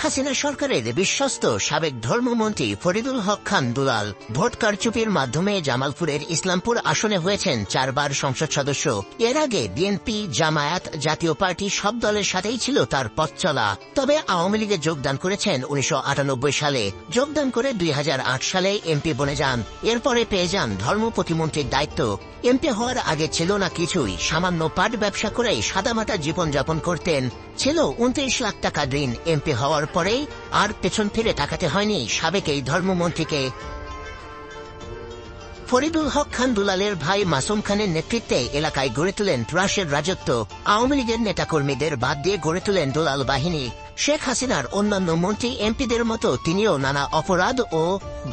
হাসিনা সরকারের বিশ্বস্ত সাবেক ধর্মমন্ত্রী ফরিদুল হক খান দুলাল ভোট কারচুপির মাধ্যমে জামালপুরের ইসলামপুর আসনে হয়েছেন 4 বার সংসদ সদস্য। এর আগে বিএনপি, জামায়াত, জাতীয় পার্টি সব দলের সাথেই ছিল তার পথ চলা। তবে আওয়ামী লীগে যোগদান করেছেন 1998 সালে। যোগদান করে 2008 সালে এমপি বনে যান। এরপরে পেয়ে যান ধর্ম প্রতিমন্ত্রীর দায়িত্ব। এমপি হওয়ার আগে ছিল না কিছুই, সামান্য পাট ব্যবসা করেই সাদামাটা জীবনযাপন করতেন। ছিল 29 লাখ টাকা ঋণ। এমপি হওয়ার পরেই আর পেছন ফিরে তাকাতে হয়নি সাবেক এই ধর্মমন্ত্রীকে। ফরিদুল হক খান দুলালের ভাই মাসুম খানের নেতৃত্বে এলাকায় গড়ে তোলেন ত্রাসের রাজত্ব। আওয়ামী লীগের নেতাকর্মীদের বাদ দিয়ে গড়ে তোলেন দুলাল বাহিনী। শেখ হাসিনার অন্যান্য মন্ত্রী এমপিদের মতো তিনিও নানা অপরাধ ও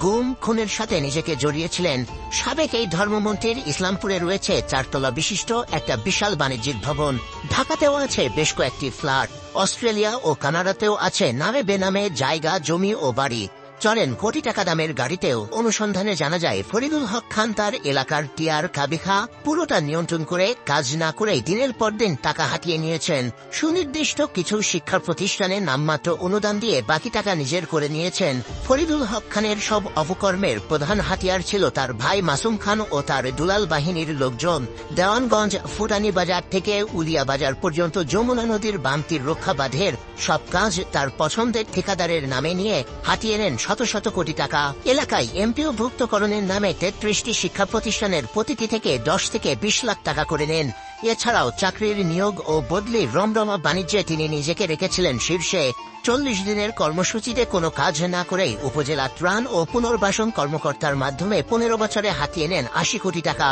গুম খুনের সাথে নিজেকে জড়িয়েছিলেন। সাবেক এই ধর্মমন্ত্রীর ইসলামপুরে রয়েছে 4 তলা বিশিষ্ট একটা বিশাল বাণিজ্যিক ভবন। ঢাকাতেও আছে বেশ কয়েকটি ফ্ল্যাট। অস্ট্রেলিয়া ও কানাডাতেও আছে নামে বেনামে জায়গা, জমি ও বাড়ি। চলেন কোটি টাকা দামের গাড়িতেও। অনুসন্ধানে জানা যায় ফরিদুল হক খান তার এলাকার টিয়ার কাবিখা পুরোটা নিয়ন্ত্রণ করে কাজ না করেই দিনের পর দিন টাকা হাতিয়ে নিয়েছেন। সুনির্দিষ্ট কিছু শিক্ষা প্রতিষ্ঠানে নামমাত্র অনুদান দিয়ে বাকি টাকা নিজের করে নিয়েছেন। ফরিদুল হক খানের সব অপকর্মের প্রধান হাতিয়ার ছিল তার ভাই মাসুম খান ও তার দুলাল বাহিনীর লোকজন। দেওয়ানগঞ্জ, ফুটানি বাজার থেকে উলিয়া বাজার পর্যন্ত যমুনা নদীর বামতির রক্ষা বাঁধের সব কাজ তার পছন্দের ঠিকাদারের নামে নিয়ে হাতিয়ে নেন শত শত কোটি টাকা। এলাকায় এমপিও ভুক্তকরণের নামে 33টি শিক্ষা প্রতিষ্ঠানের প্রতিটি থেকে 10 থেকে 20 লাখ টাকা করে নেন। এছাড়াও চাকরির নিয়োগ ও বদলির রমরমা বাণিজ্যে তিনি নিজেকে রেখেছিলেন শীর্ষে। 40 দিনের কর্মসূচিতে কোনো কাজ না করেই উপজেলা ত্রাণ ও পুনর্বাসন কর্মকর্তার মাধ্যমে 15 বছরে হাতিয়ে নেন 80 কোটি টাকা।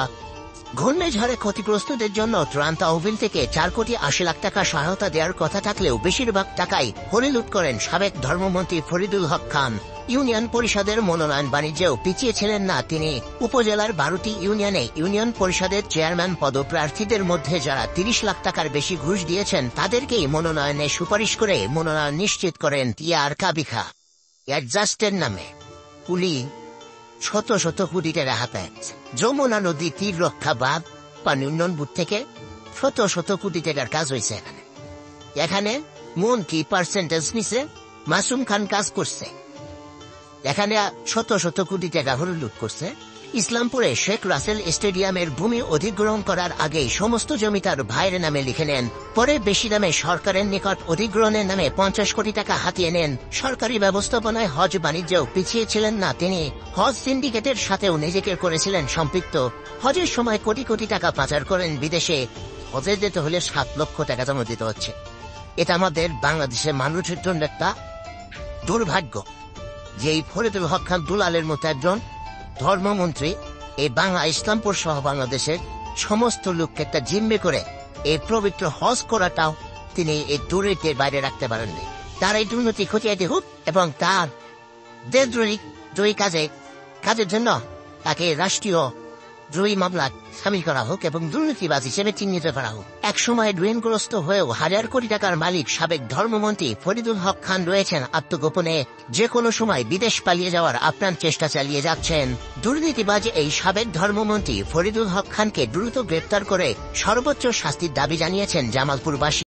ঘূর্ণিঝড়ে ক্ষতিগ্রস্তদের জন্য ত্রাণ তহবিল থেকে 4 কোটি 80 লাখ টাকা সহায়তা দেওয়ার কথা থাকলেও বেশিরভাগ টাকাই হরিলুট করেন সাবেক ধর্মমন্ত্রী ফরিদুল হক খান। ইউনিয়ন পরিষদের মনোনয়ন বাণিজ্যেও পিছিয়ে ছিলেন না তিনি। উপজেলার 12টি ইউনিয়নে ইউনিয়ন পরিষদের চেয়ারম্যান পদপ্রার্থীদের মধ্যে যারা 30 লাখ টাকার বেশি ঘুষ দিয়েছেন তাদেরকেই মনোনয়নে সুপারিশ করে মনোনয়ন নিশ্চিত করেন টিয়ার কাবিখা। অ্যাডজাস্টের নামে কুলি শত শত কোটি টাকা হাতায়। যমুনা নদী তীর রক্ষা বাঁধ পানি উন্নয়ন বোর্ড থেকে শত শত কোটি টাকার কাজ হয়েছে। এখানে মন কি পার্সেন্টেজ নিছে, মাসুম খান কাজ করছে। এখানে শত শত কোটি টাকা হরিলুট করছে। ইসলামপুরে শেখ রাসেল স্টেডিয়ামের ভূমি অধিগ্রহণ করার আগেই সমস্ত জমি তার ভাইয়ের নামে লিখে নেন। পরে বেশি দামে সরকারের নিকট অধিগ্রহণের নামে 50 কোটি টাকা হাতিয়ে নেন। সরকারি ব্যবস্থাপনায় হজ বাণিজ্যেও পিছিয়ে ছিলেন না তিনি। হজ সিন্ডিকেটের সাথেও নিজেকে করেছিলেন সম্পৃক্ত। হজের সময় কোটি কোটি টাকা পাচার করেন বিদেশে। হজে যেতে হলে 7 লক্ষ টাকা জমা দিতে হচ্ছে। এটা আমাদের বাংলাদেশের মানুষের জন্য একটা দুর্ভাগ্য যে এই ফরিদুল হক খান দুলালের মতো একজন ধর্মমন্ত্রী এই বাংলা ইসলামপুর সহ বাংলাদেশের সমস্ত লোককে একটা জিম্মি করে এই পবিত্র হজ করাটাও তিনি এই দুর্নীতির বাইরে রাখতে পারেননি। তার এই দুর্নীতি খতিয়ে দেখুক এবং তার দেশদ্রোহী কাজের জন্য তাকে রাষ্ট্রীয় দ্রোহী মামলা সামিল করা হোক এবং দুর্নীতিবাজ হিসেবে চিহ্নিত করা হোক। একসময় ঋণগ্রস্ত হয়েও 1000 কোটি টাকার মালিক সাবেক ধর্মমন্ত্রী ফরিদুল হক খান রয়েছেন আত্মগোপনে। যে কোনো সময় বিদেশ পালিয়ে যাওয়ার আপ্রাণ চেষ্টা চালিয়ে যাচ্ছেন। দুর্নীতিবাজ এই সাবেক ধর্মমন্ত্রী ফরিদুল হক খানকে দ্রুত গ্রেপ্তার করে সর্বোচ্চ শাস্তির দাবি জানিয়েছেন জামালপুরবাসী।